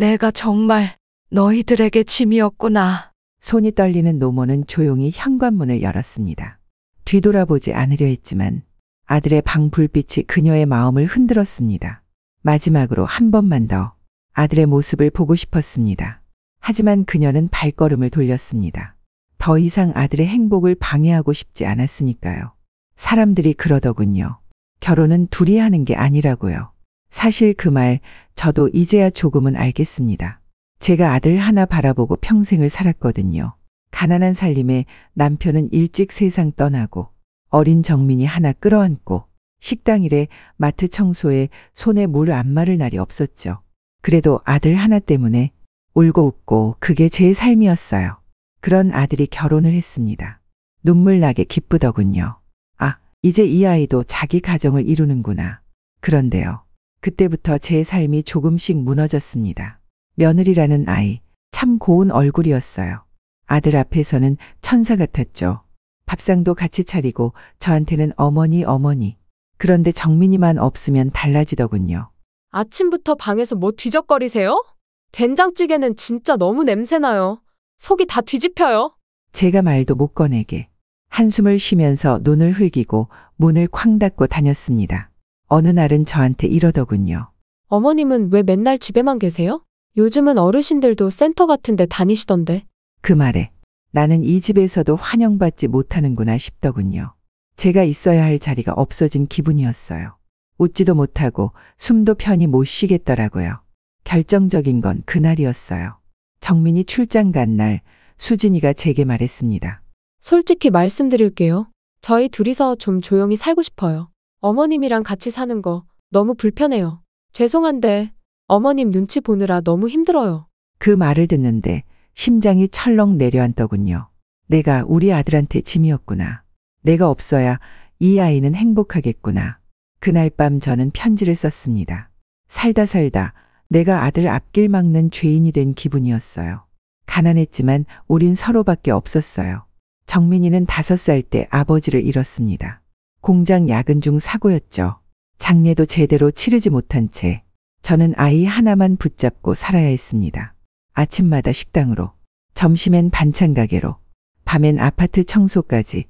내가 정말 너희들에게 짐이었구나. 손이 떨리는 노모는 조용히 현관문을 열었습니다. 뒤돌아보지 않으려 했지만 아들의 방 불빛이 그녀의 마음을 흔들었습니다. 마지막으로 한 번만 더 아들의 모습을 보고 싶었습니다. 하지만 그녀는 발걸음을 돌렸습니다. 더 이상 아들의 행복을 방해하고 싶지 않았으니까요. 사람들이 그러더군요. 결혼은 둘이 하는 게 아니라고요. 사실 그 말 저도 이제야 조금은 알겠습니다. 제가 아들 하나 바라보고 평생을 살았거든요. 가난한 살림에 남편은 일찍 세상 떠나고 어린 정민이 하나 끌어안고 식당 일에 마트 청소에 손에 물 안 마를 날이 없었죠. 그래도 아들 하나 때문에 울고 웃고 그게 제 삶이었어요. 그런 아들이 결혼을 했습니다. 눈물 나게 기쁘더군요. 아, 이제 이 아이도 자기 가정을 이루는구나. 그런데요. 그때부터 제 삶이 조금씩 무너졌습니다. 며느리라는 아이, 참 고운 얼굴이었어요. 아들 앞에서는 천사 같았죠. 밥상도 같이 차리고 저한테는 어머니 어머니. 그런데 정민이만 없으면 달라지더군요. 아침부터 방에서 뭐 뒤적거리세요? 된장찌개는 진짜 너무 냄새나요. 속이 다 뒤집혀요. 제가 말도 못 꺼내게 한숨을 쉬면서 눈을 흘기고 문을 쾅 닫고 다녔습니다. 어느 날은 저한테 이러더군요. 어머님은 왜 맨날 집에만 계세요? 요즘은 어르신들도 센터 같은 데 다니시던데. 그 말에 나는 이 집에서도 환영받지 못하는구나 싶더군요. 제가 있어야 할 자리가 없어진 기분이었어요. 웃지도 못하고 숨도 편히 못 쉬겠더라고요. 결정적인 건 그날이었어요. 정민이 출장 간 날 수진이가 제게 말했습니다. 솔직히 말씀드릴게요. 저희 둘이서 좀 조용히 살고 싶어요. 어머님이랑 같이 사는 거 너무 불편해요. 죄송한데 어머님 눈치 보느라 너무 힘들어요. 그 말을 듣는데 심장이 철렁 내려앉더군요. 내가 우리 아들한테 짐이었구나. 내가 없어야 이 아이는 행복하겠구나. 그날 밤 저는 편지를 썼습니다. 살다 내가 아들 앞길 막는 죄인이 된 기분이었어요. 가난했지만 우린 서로밖에 없었어요. 정민이는 5살 때 아버지를 잃었습니다. 공장 야근 중 사고였죠. 장례도 제대로 치르지 못한 채 저는 아이 하나만 붙잡고 살아야 했습니다. 아침마다 식당으로, 점심엔 반찬 가게로, 밤엔 아파트 청소까지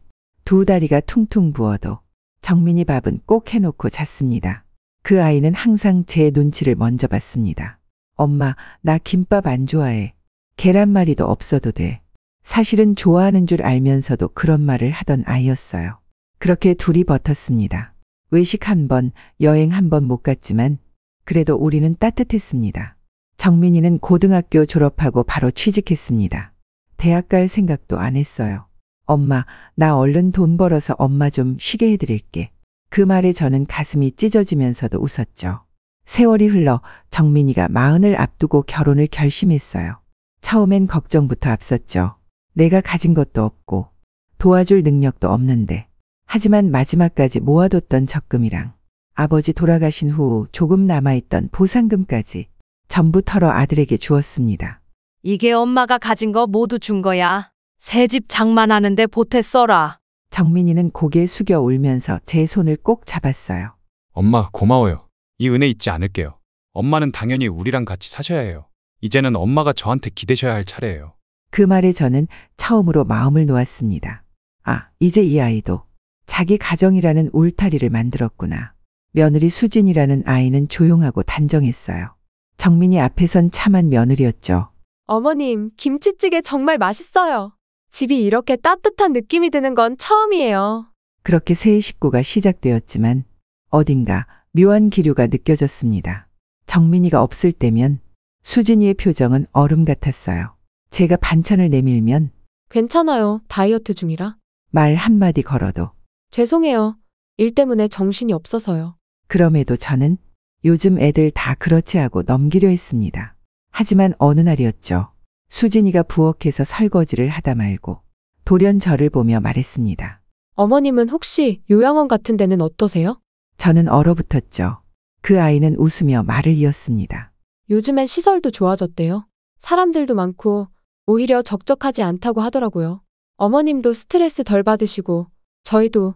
2다리가 퉁퉁 부어도 정민이 밥은 꼭 해놓고 잤습니다. 그 아이는 항상 제 눈치를 먼저 봤습니다. 엄마, 나 김밥 안 좋아해. 계란말이도 없어도 돼. 사실은 좋아하는 줄 알면서도 그런 말을 하던 아이였어요. 그렇게 둘이 버텼습니다. 외식 한 번, 여행 한 번 못 갔지만 그래도 우리는 따뜻했습니다. 정민이는 고등학교 졸업하고 바로 취직했습니다. 대학 갈 생각도 안 했어요. 엄마, 나 얼른 돈 벌어서 엄마 좀 쉬게 해드릴게. 그 말에 저는 가슴이 찢어지면서도 웃었죠. 세월이 흘러 정민이가 40을 앞두고 결혼을 결심했어요. 처음엔 걱정부터 앞섰죠. 내가 가진 것도 없고 도와줄 능력도 없는데. 하지만 마지막까지 모아뒀던 적금이랑 아버지 돌아가신 후 조금 남아있던 보상금까지 전부 털어 아들에게 주었습니다. 이게 엄마가 가진 거 모두 준 거야. 새 집 장만하는데 보태 써라. 정민이는 고개 숙여 울면서 제 손을 꼭 잡았어요. 엄마, 고마워요. 이 은혜 잊지 않을게요. 엄마는 당연히 우리랑 같이 사셔야 해요. 이제는 엄마가 저한테 기대셔야 할 차례예요. 그 말에 저는 처음으로 마음을 놓았습니다. 아, 이제 이 아이도 자기 가정이라는 울타리를 만들었구나. 며느리 수진이라는 아이는 조용하고 단정했어요. 정민이 앞에선 참한 며느리였죠. 어머님, 김치찌개 정말 맛있어요. 집이 이렇게 따뜻한 느낌이 드는 건 처음이에요. 그렇게 새 식구가 시작되었지만 어딘가 묘한 기류가 느껴졌습니다. 정민이가 없을 때면 수진이의 표정은 얼음 같았어요. 제가 반찬을 내밀면 괜찮아요. 다이어트 중이라. 말 한마디 걸어도 죄송해요. 일 때문에 정신이 없어서요. 그럼에도 저는 요즘 애들 다 그렇지 하고 넘기려 했습니다. 하지만 어느 날이었죠. 수진이가 부엌에서 설거지를 하다 말고 돌연 저를 보며 말했습니다. 어머님은 혹시 요양원 같은 데는 어떠세요? 저는 얼어붙었죠. 그 아이는 웃으며 말을 이었습니다. 요즘엔 시설도 좋아졌대요. 사람들도 많고 오히려 적적하지 않다고 하더라고요. 어머님도 스트레스 덜 받으시고 저희도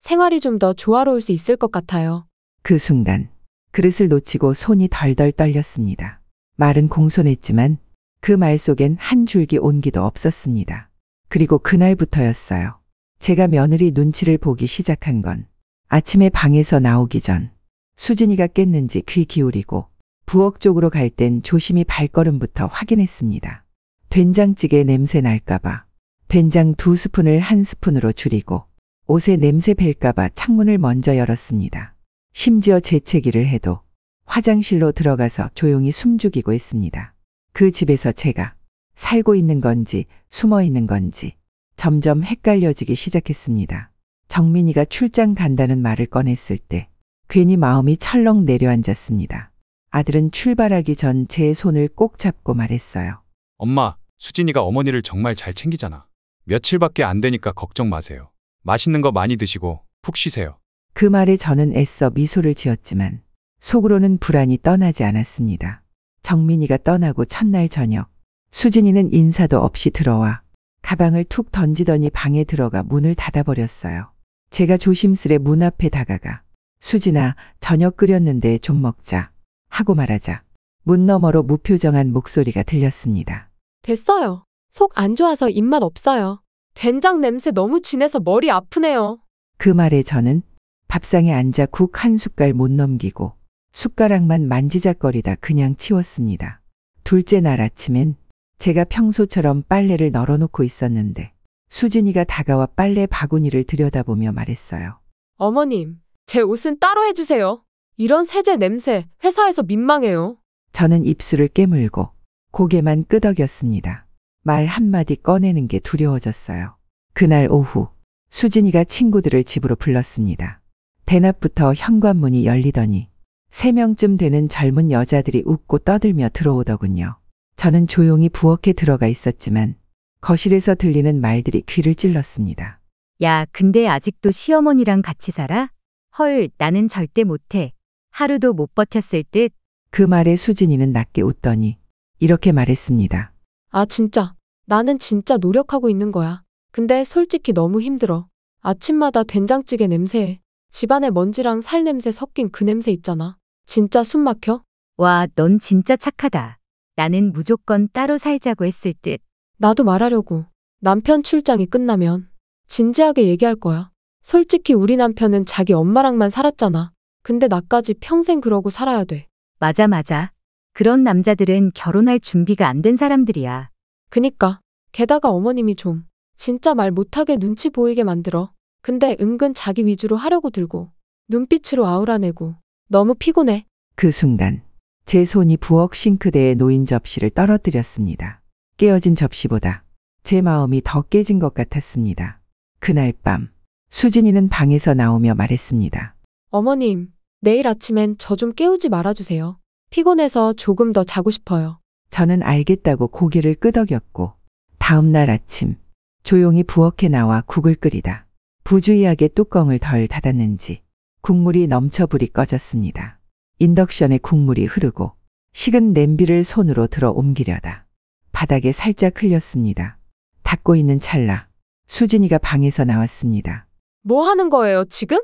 생활이 좀 더 조화로울 수 있을 것 같아요. 그 순간 그릇을 놓치고 손이 덜덜 떨렸습니다. 말은 공손했지만 그 말 속엔 한 줄기 온기도 없었습니다. 그리고 그날부터였어요. 제가 며느리 눈치를 보기 시작한 건 아침에 방에서 나오기 전 수진이가 깼는지 귀 기울이고 부엌 쪽으로 갈 땐 조심히 발걸음부터 확인했습니다. 된장찌개 냄새 날까봐 된장 2스푼을 1스푼으로 줄이고 옷에 냄새 뵐까봐 창문을 먼저 열었습니다. 심지어 재채기를 해도 화장실로 들어가서 조용히 숨죽이고 했습니다. 그 집에서 제가 살고 있는 건지 숨어 있는 건지 점점 헷갈려지기 시작했습니다. 정민이가 출장 간다는 말을 꺼냈을 때 괜히 마음이 철렁 내려앉았습니다. 아들은 출발하기 전 제 손을 꼭 잡고 말했어요. 엄마, 수진이가 어머니를 정말 잘 챙기잖아. 며칠밖에 안 되니까 걱정 마세요. 맛있는 거 많이 드시고 푹 쉬세요. 그 말에 저는 애써 미소를 지었지만 속으로는 불안이 떠나지 않았습니다. 정민이가 떠나고 첫날 저녁 수진이는 인사도 없이 들어와 가방을 툭 던지더니 방에 들어가 문을 닫아버렸어요. 제가 조심스레 문 앞에 다가가 수진아, 저녁 끓였는데 좀 먹자 하고 말하자 문 너머로 무표정한 목소리가 들렸습니다. 됐어요. 속 안 좋아서 입맛 없어요. 된장 냄새 너무 진해서 머리 아프네요. 그 말에 저는 밥상에 앉아 국 한 숟갈 못 넘기고 숟가락만 만지작거리다 그냥 치웠습니다. 둘째 날 아침엔 제가 평소처럼 빨래를 널어놓고 있었는데 수진이가 다가와 빨래 바구니를 들여다보며 말했어요. 어머님, 제 옷은 따로 해주세요. 이런 세제 냄새 회사에서 민망해요. 저는 입술을 깨물고 고개만 끄덕였습니다. 말 한마디 꺼내는 게 두려워졌어요. 그날 오후 수진이가 친구들을 집으로 불렀습니다. 대낮부터 현관문이 열리더니 3명쯤 되는 젊은 여자들이 웃고 떠들며 들어오더군요. 저는 조용히 부엌에 들어가 있었지만 거실에서 들리는 말들이 귀를 찔렀습니다. 야, 근데 아직도 시어머니랑 같이 살아? 헐, 나는 절대 못해. 하루도 못 버텼을 듯. 그 말에 수진이는 낮게 웃더니 이렇게 말했습니다. 아, 진짜. 나는 진짜 노력하고 있는 거야. 근데 솔직히 너무 힘들어. 아침마다 된장찌개 냄새에 집안에 먼지랑 살 냄새 섞인 그 냄새 있잖아. 진짜 숨 막혀? 와, 넌 진짜 착하다. 나는 무조건 따로 살자고 했을 듯. 나도 말하려고. 남편 출장이 끝나면 진지하게 얘기할 거야. 솔직히 우리 남편은 자기 엄마랑만 살았잖아. 근데 나까지 평생 그러고 살아야 돼. 맞아, 맞아. 그런 남자들은 결혼할 준비가 안 된 사람들이야. 그니까. 게다가 어머님이 좀 진짜 말 못하게 눈치 보이게 만들어. 근데 은근 자기 위주로 하려고 들고 눈빛으로 아우라내고 너무 피곤해. 그 순간 제 손이 부엌 싱크대에 놓인 접시를 떨어뜨렸습니다. 깨어진 접시보다 제 마음이 더 깨진 것 같았습니다. 그날 밤 수진이는 방에서 나오며 말했습니다. 어머님, 내일 아침엔 저 좀 깨우지 말아주세요. 피곤해서 조금 더 자고 싶어요. 저는 알겠다고 고개를 끄덕였고 다음 날 아침 조용히 부엌에 나와 국을 끓이다 부주의하게 뚜껑을 덜 닫았는지 국물이 넘쳐 불이 꺼졌습니다. 인덕션에 국물이 흐르고 식은 냄비를 손으로 들어 옮기려다 바닥에 살짝 흘렸습니다. 닦고 있는 찰나 수진이가 방에서 나왔습니다. 뭐 하는 거예요, 지금?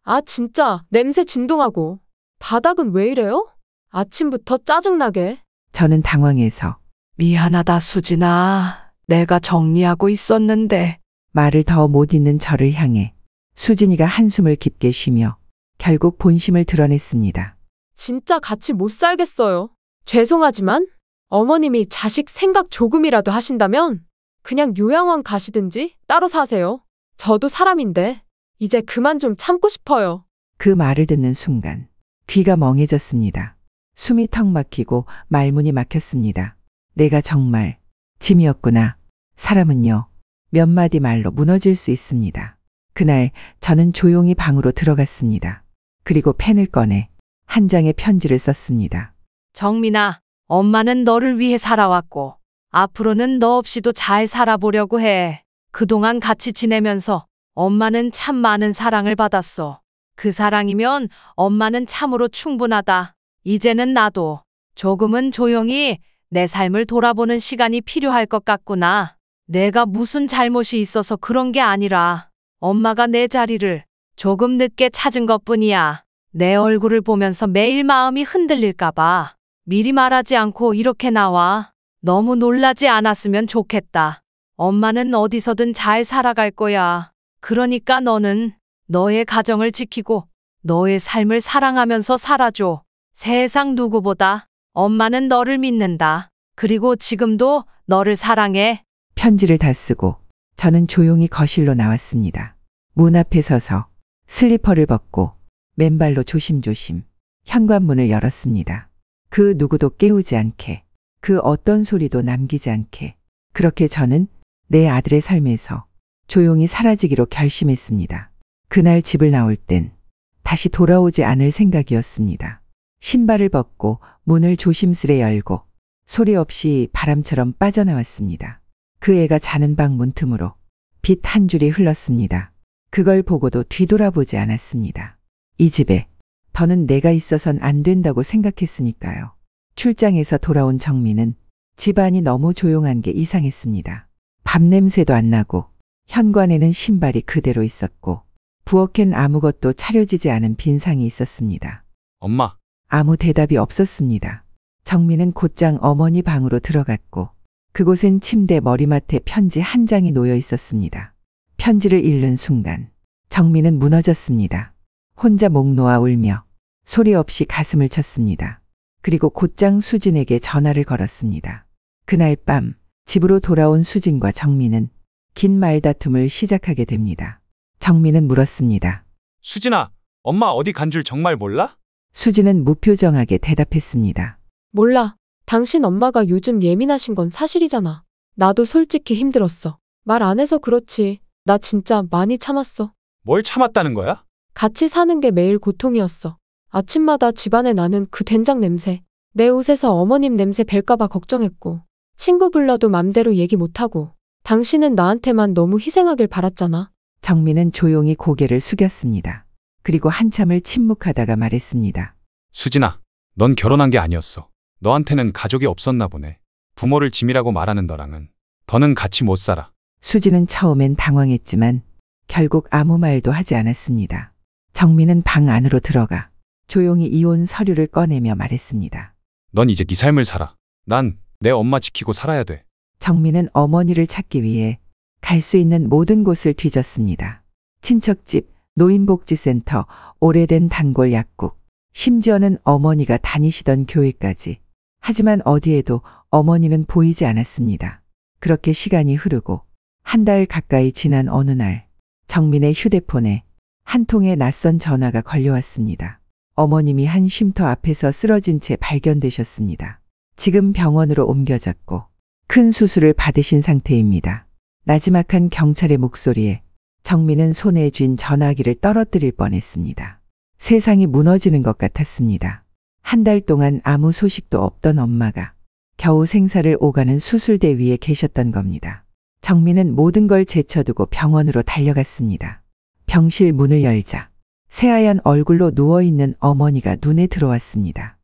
아, 진짜 냄새 진동하고. 바닥은 왜 이래요? 아침부터 짜증나게. 저는 당황해서 미안하다, 수진아. 내가 정리하고 있었는데. 말을 더 못 잇는 저를 향해 수진이가 한숨을 깊게 쉬며 결국 본심을 드러냈습니다. 진짜 같이 못 살겠어요. 죄송하지만 어머님이 자식 생각 조금이라도 하신다면 그냥 요양원 가시든지 따로 사세요. 저도 사람인데 이제 그만 좀 참고 싶어요. 그 말을 듣는 순간 귀가 멍해졌습니다. 숨이 턱 막히고 말문이 막혔습니다. 내가 정말 짐이었구나. 사람은요, 몇 마디 말로 무너질 수 있습니다. 그날 저는 조용히 방으로 들어갔습니다. 그리고 펜을 꺼내 한 장의 편지를 썼습니다. 정민아, 엄마는 너를 위해 살아왔고 앞으로는 너 없이도 잘 살아보려고 해. 그동안 같이 지내면서 엄마는 참 많은 사랑을 받았어. 그 사랑이면 엄마는 참으로 충분하다. 이제는 나도 조금은 조용히 내 삶을 돌아보는 시간이 필요할 것 같구나. 내가 무슨 잘못이 있어서 그런 게 아니라 엄마가 내 자리를 조금 늦게 찾은 것뿐이야. 내 얼굴을 보면서 매일 마음이 흔들릴까 봐. 미리 말하지 않고 이렇게 나와. 너무 놀라지 않았으면 좋겠다. 엄마는 어디서든 잘 살아갈 거야. 그러니까 너는 너의 가정을 지키고 너의 삶을 사랑하면서 살아줘. 세상 누구보다 엄마는 너를 믿는다. 그리고 지금도 너를 사랑해. 편지를 다 쓰고 저는 조용히 거실로 나왔습니다. 문 앞에 서서 슬리퍼를 벗고 맨발로 조심조심 현관문을 열었습니다. 그 누구도 깨우지 않게, 그 어떤 소리도 남기지 않게, 그렇게 저는 내 아들의 삶에서 조용히 사라지기로 결심했습니다. 그날 집을 나올 땐 다시 돌아오지 않을 생각이었습니다. 신발을 벗고 문을 조심스레 열고 소리 없이 바람처럼 빠져나왔습니다. 그 애가 자는 방 문틈으로 빛 한 줄이 흘렀습니다. 그걸 보고도 뒤돌아보지 않았습니다. 이 집에 더는 내가 있어선 안 된다고 생각했으니까요. 출장에서 돌아온 정민은 집안이 너무 조용한 게 이상했습니다. 밥 냄새도 안 나고 현관에는 신발이 그대로 있었고 부엌엔 아무것도 차려지지 않은 빈상이 있었습니다. 엄마, 아무 대답이 없었습니다. 정민은 곧장 어머니 방으로 들어갔고 그곳엔 침대 머리맡에 편지 한 장이 놓여 있었습니다. 편지를 읽는 순간 정민은 무너졌습니다. 혼자 목 놓아 울며 소리 없이 가슴을 쳤습니다. 그리고 곧장 수진에게 전화를 걸었습니다. 그날 밤 집으로 돌아온 수진과 정민은 긴 말다툼을 시작하게 됩니다. 정민은 물었습니다. 수진아, 엄마 어디 간 줄 정말 몰라? 수진은 무표정하게 대답했습니다. 몰라. 당신 엄마가 요즘 예민하신 건 사실이잖아. 나도 솔직히 힘들었어. 말 안 해서 그렇지. 나 진짜 많이 참았어. 뭘 참았다는 거야? 같이 사는 게 매일 고통이었어. 아침마다 집안에 나는 그 된장 냄새. 내 옷에서 어머님 냄새 뵐까봐 걱정했고. 친구 불러도 맘대로 얘기 못하고. 당신은 나한테만 너무 희생하길 바랐잖아. 정민은 조용히 고개를 숙였습니다. 그리고 한참을 침묵하다가 말했습니다. 수진아, 넌 결혼한 게 아니었어. 너한테는 가족이 없었나 보네. 부모를 짐이라고 말하는 너랑은 더는 같이 못 살아. 수진은 처음엔 당황했지만 결국 아무 말도 하지 않았습니다. 정민은 방 안으로 들어가 조용히 이혼 서류를 꺼내며 말했습니다. 넌 이제 네 삶을 살아. 난 내 엄마 지키고 살아야 돼. 정민은 어머니를 찾기 위해 갈 수 있는 모든 곳을 뒤졌습니다. 친척집, 노인복지센터, 오래된 단골 약국, 심지어는 어머니가 다니시던 교회까지. 하지만 어디에도 어머니는 보이지 않았습니다. 그렇게 시간이 흐르고 한 달 가까이 지난 어느 날 정민의 휴대폰에 한 통의 낯선 전화가 걸려왔습니다. 어머님이 한 쉼터 앞에서 쓰러진 채 발견되셨습니다. 지금 병원으로 옮겨졌고 큰 수술을 받으신 상태입니다. 나지막한 경찰의 목소리에 정민은 손에 쥔 전화기를 떨어뜨릴 뻔했습니다. 세상이 무너지는 것 같았습니다. 한 달 동안 아무 소식도 없던 엄마가 겨우 생사를 오가는 수술대 위에 계셨던 겁니다. 정민은 모든 걸 제쳐두고 병원으로 달려갔습니다. 병실 문을 열자 새하얀 얼굴로 누워있는 어머니가 눈에 들어왔습니다.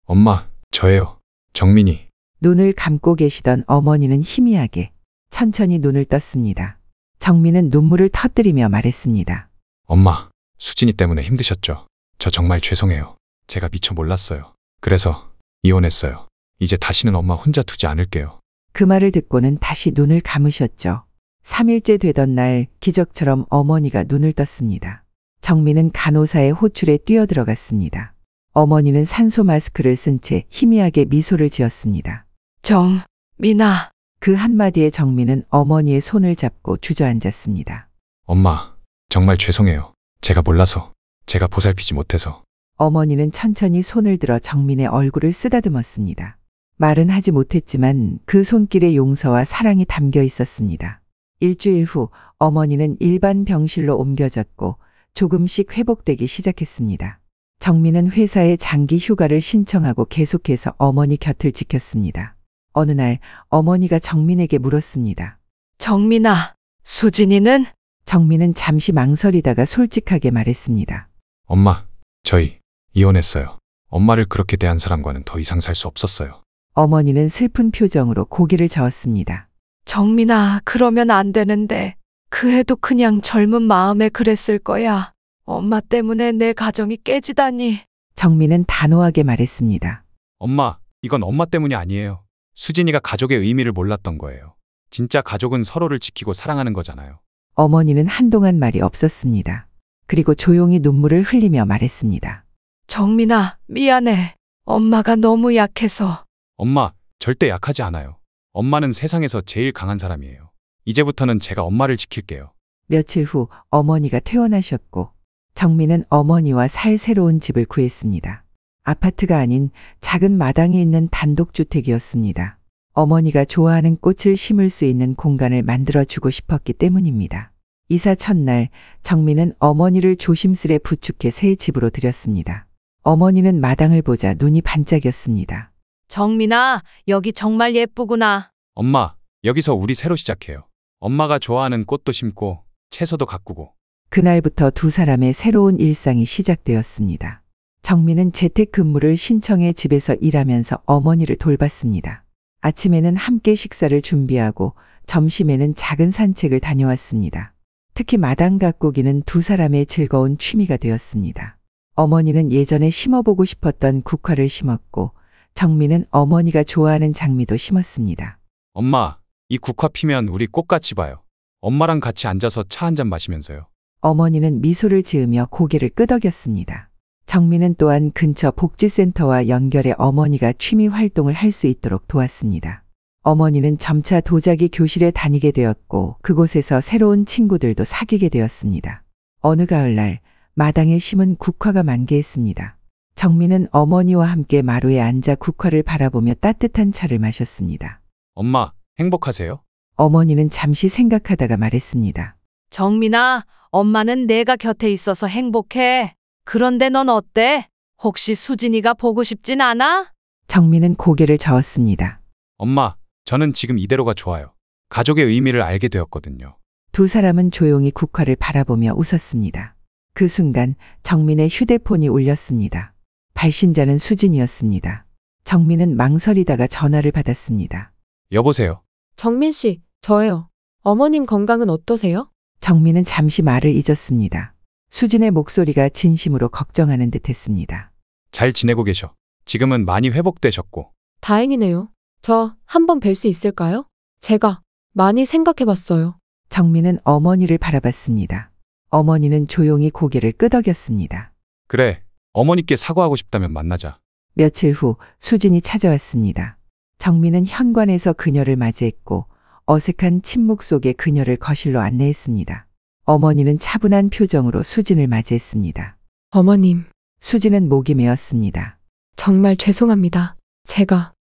엄마, 저예요. 정민이. 눈을 감고 계시던 어머니는 희미하게 천천히 눈을 떴습니다. 정민은 눈물을 터뜨리며 말했습니다. 엄마, 수진이 때문에 힘드셨죠? 저 정말 죄송해요. 제가 미처 몰랐어요. 그래서 이혼했어요. 이제 다시는 엄마 혼자 두지 않을게요. 그 말을 듣고는 다시 눈을 감으셨죠. 3일째 되던 날 기적처럼 어머니가 눈을 떴습니다. 정민은 간호사의 호출에 뛰어들어갔습니다. 어머니는 산소 마스크를 쓴 채 희미하게 미소를 지었습니다. 정민아. 그 한마디에 정민은 어머니의 손을 잡고 주저앉았습니다. 엄마, 정말 죄송해요. 제가 몰라서, 제가 보살피지 못해서. 어머니는 천천히 손을 들어 정민의 얼굴을 쓰다듬었습니다. 말은 하지 못했지만 그 손길에 용서와 사랑이 담겨 있었습니다. 일주일 후 어머니는 일반 병실로 옮겨졌고 조금씩 회복되기 시작했습니다. 정민은 회사에 장기 휴가를 신청하고 계속해서 어머니 곁을 지켰습니다. 어느 날 어머니가 정민에게 물었습니다. 정민아, 수진이는? 정민은 잠시 망설이다가 솔직하게 말했습니다. 엄마, 저희 이혼했어요. 엄마를 그렇게 대한 사람과는 더 이상 살 수 없었어요. 어머니는 슬픈 표정으로 고개를 저었습니다. 정민아, 그러면 안 되는데. 그 애도 그냥 젊은 마음에 그랬을 거야. 엄마 때문에 내 가정이 깨지다니. 정민은 단호하게 말했습니다. 엄마, 이건 엄마 때문이 아니에요. 수진이가 가족의 의미를 몰랐던 거예요. 진짜 가족은 서로를 지키고 사랑하는 거잖아요. 어머니는 한동안 말이 없었습니다. 그리고 조용히 눈물을 흘리며 말했습니다. 정민아, 미안해. 엄마가 너무 약해서. 엄마, 절대 약하지 않아요. 엄마는 세상에서 제일 강한 사람이에요. 이제부터는 제가 엄마를 지킬게요. 며칠 후 어머니가 퇴원하셨고 정민은 어머니와 살 새로운 집을 구했습니다. 아파트가 아닌 작은 마당이 있는 단독주택이었습니다. 어머니가 좋아하는 꽃을 심을 수 있는 공간을 만들어주고 싶었기 때문입니다. 이사 첫날 정민은 어머니를 조심스레 부축해 새 집으로 들였습니다. 어머니는 마당을 보자 눈이 반짝였습니다. 정민아, 여기 정말 예쁘구나. 엄마, 여기서 우리 새로 시작해요. 엄마가 좋아하는 꽃도 심고 채소도 가꾸고. 그날부터 두 사람의 새로운 일상이 시작되었습니다. 정민은 재택근무를 신청해 집에서 일하면서 어머니를 돌봤습니다. 아침에는 함께 식사를 준비하고 점심에는 작은 산책을 다녀왔습니다. 특히 마당 가꾸기는 두 사람의 즐거운 취미가 되었습니다. 어머니는 예전에 심어보고 싶었던 국화를 심었고 정민은 어머니가 좋아하는 장미도 심었습니다. 엄마, 이 국화 피면 우리 꽃같이 봐요. 엄마랑 같이 앉아서 차 한잔 마시면서요. 어머니는 미소를 지으며 고개를 끄덕였습니다. 정민은 또한 근처 복지센터와 연결해 어머니가 취미 활동을 할 수 있도록 도왔습니다. 어머니는 점차 도자기 교실에 다니게 되었고 그곳에서 새로운 친구들도 사귀게 되었습니다. 어느 가을날 마당에 심은 국화가 만개했습니다. 정민은 어머니와 함께 마루에 앉아 국화를 바라보며 따뜻한 차를 마셨습니다. 엄마, 행복하세요? 어머니는 잠시 생각하다가 말했습니다. 정민아, 엄마는 내가 곁에 있어서 행복해. 그런데 넌 어때? 혹시 수진이가 보고 싶진 않아? 정민은 고개를 저었습니다. 엄마, 저는 지금 이대로가 좋아요. 가족의 의미를 알게 되었거든요. 두 사람은 조용히 국화를 바라보며 웃었습니다. 그 순간 정민의 휴대폰이 울렸습니다. 발신자는 수진이었습니다. 정민은 망설이다가 전화를 받았습니다. 여보세요? 정민 씨, 저예요. 어머님 건강은 어떠세요? 정민은 잠시 말을 잊었습니다. 수진의 목소리가 진심으로 걱정하는 듯 했습니다. 잘 지내고 계셔. 지금은 많이 회복되셨고. 다행이네요. 저 한번 뵐 수 있을까요? 제가 많이 생각해봤어요. 정민은 어머니를 바라봤습니다. 어머니는 조용히 고개를 끄덕였습니다. 그래, 어머니께 사과하고 싶다면 만나자. 며칠 후 수진이 찾아왔습니다. 정민은 현관에서 그녀를 맞이했고 어색한 침묵 속에 그녀를 거실로 안내했습니다. 어머니는 차분한 표정으로 수진을 맞이했습니다. 어머님, 수진은 목이 메었습니다. 정말 죄송합니다.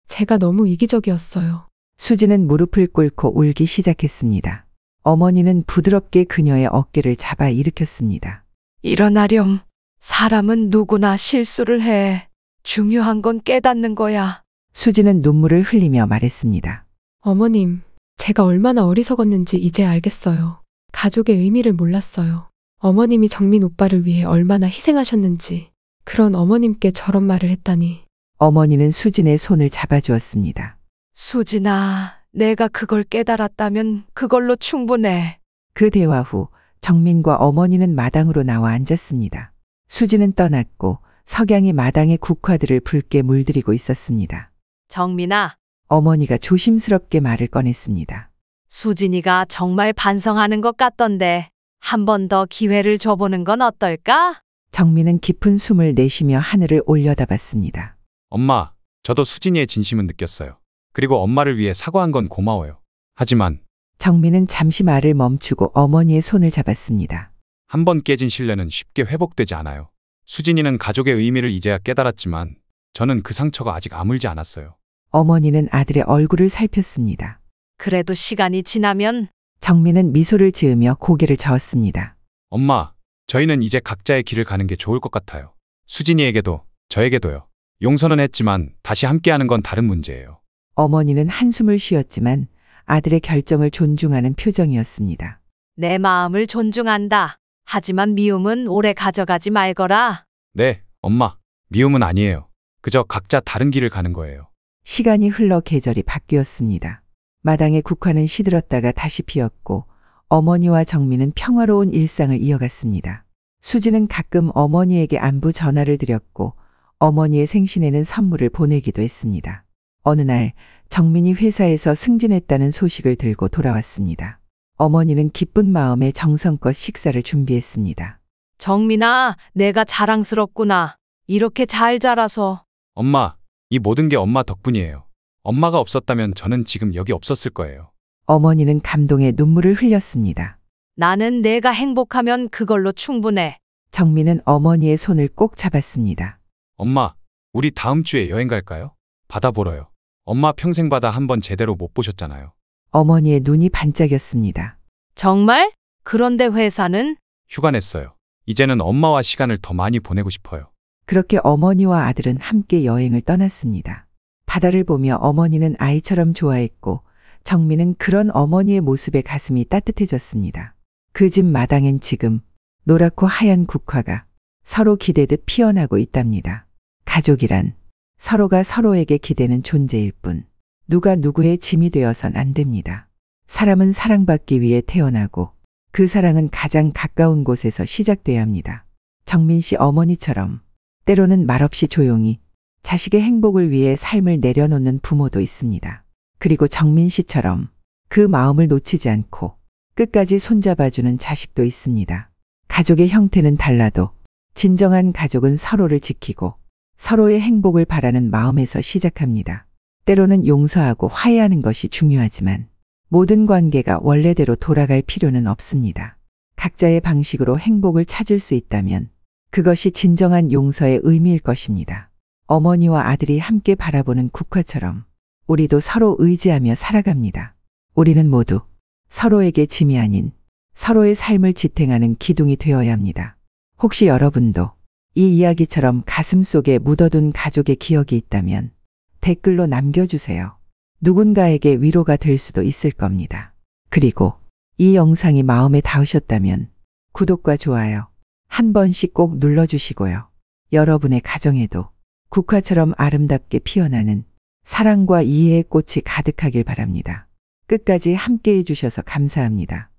제가 너무 이기적이었어요. 수진은 무릎을 꿇고 울기 시작했습니다. 어머니는 부드럽게 그녀의 어깨를 잡아 일으켰습니다. 일어나렴. 사람은 누구나 실수를 해. 중요한 건 깨닫는 거야. 수진은 눈물을 흘리며 말했습니다. 어머님, 제가 얼마나 어리석었는지 이제 알겠어요. 가족의 의미를 몰랐어요. 어머님이 정민 오빠를 위해 얼마나 희생하셨는지. 그런 어머님께 저런 말을 했다니. 어머니는 수진의 손을 잡아주었습니다. 수진아, 내가 그걸 깨달았다면 그걸로 충분해. 그 대화 후 정민과 어머니는 마당으로 나와 앉았습니다. 수진은 떠났고 석양이 마당의 국화들을 붉게 물들이고 있었습니다. 정민아, 어머니가 조심스럽게 말을 꺼냈습니다. 수진이가 정말 반성하는 것 같던데 한 번 더 기회를 줘보는 건 어떨까? 정민은 깊은 숨을 내쉬며 하늘을 올려다봤습니다. 엄마, 저도 수진이의 진심은 느꼈어요. 그리고 엄마를 위해 사과한 건 고마워요. 하지만 정민은 잠시 말을 멈추고 어머니의 손을 잡았습니다. 한 번 깨진 신뢰는 쉽게 회복되지 않아요. 수진이는 가족의 의미를 이제야 깨달았지만 저는 그 상처가 아직 아물지 않았어요. 어머니는 아들의 얼굴을 살폈습니다. 그래도 시간이 지나면 정민은 미소를 지으며 고개를 저었습니다. 엄마, 저희는 이제 각자의 길을 가는 게 좋을 것 같아요. 수진이에게도 저에게도요. 용서는 했지만 다시 함께하는 건 다른 문제예요. 어머니는 한숨을 쉬었지만 아들의 결정을 존중하는 표정이었습니다. 내 마음을 존중한다. 하지만 미움은 오래 가져가지 말거라. 네, 엄마. 미움은 아니에요. 그저 각자 다른 길을 가는 거예요. 시간이 흘러 계절이 바뀌었습니다. 마당의 국화는 시들었다가 다시 피었고 어머니와 정민은 평화로운 일상을 이어갔습니다. 수지는 가끔 어머니에게 안부 전화를 드렸고 어머니의 생신에는 선물을 보내기도 했습니다. 어느 날 정민이 회사에서 승진했다는 소식을 들고 돌아왔습니다. 어머니는 기쁜 마음에 정성껏 식사를 준비했습니다. 정민아, 내가 자랑스럽구나. 이렇게 잘 자라서. 엄마, 이 모든 게 엄마 덕분이에요. 엄마가 없었다면 저는 지금 여기 없었을 거예요. 어머니는 감동에 눈물을 흘렸습니다. 나는 내가 행복하면 그걸로 충분해. 정민은 어머니의 손을 꼭 잡았습니다. 엄마, 우리 다음 주에 여행 갈까요? 바다 보러요. 엄마 평생 바다 한번 제대로 못 보셨잖아요. 어머니의 눈이 반짝였습니다. 정말? 그런데 회사는? 휴가 냈어요. 이제는 엄마와 시간을 더 많이 보내고 싶어요. 그렇게 어머니와 아들은 함께 여행을 떠났습니다. 바다를 보며 어머니는 아이처럼 좋아했고 정민은 그런 어머니의 모습에 가슴이 따뜻해졌습니다. 그 집 마당엔 지금 노랗고 하얀 국화가 서로 기대듯 피어나고 있답니다. 가족이란 서로가 서로에게 기대는 존재일 뿐 누가 누구의 짐이 되어선 안 됩니다. 사람은 사랑받기 위해 태어나고 그 사랑은 가장 가까운 곳에서 시작돼야 합니다. 정민 씨 어머니처럼 때로는 말없이 조용히 자식의 행복을 위해 삶을 내려놓는 부모도 있습니다. 그리고 정민 씨처럼 그 마음을 놓치지 않고 끝까지 손잡아주는 자식도 있습니다. 가족의 형태는 달라도 진정한 가족은 서로를 지키고 서로의 행복을 바라는 마음에서 시작합니다. 때로는 용서하고 화해하는 것이 중요하지만 모든 관계가 원래대로 돌아갈 필요는 없습니다. 각자의 방식으로 행복을 찾을 수 있다면 그것이 진정한 용서의 의미일 것입니다. 어머니와 아들이 함께 바라보는 국화처럼 우리도 서로 의지하며 살아갑니다. 우리는 모두 서로에게 짐이 아닌 서로의 삶을 지탱하는 기둥이 되어야 합니다. 혹시 여러분도 이 이야기처럼 가슴 속에 묻어둔 가족의 기억이 있다면 댓글로 남겨주세요. 누군가에게 위로가 될 수도 있을 겁니다. 그리고 이 영상이 마음에 닿으셨다면 구독과 좋아요 한 번씩 꼭 눌러주시고요. 여러분의 가정에도 국화처럼 아름답게 피어나는 사랑과 이해의 꽃이 가득하길 바랍니다. 끝까지 함께 해주셔서 감사합니다.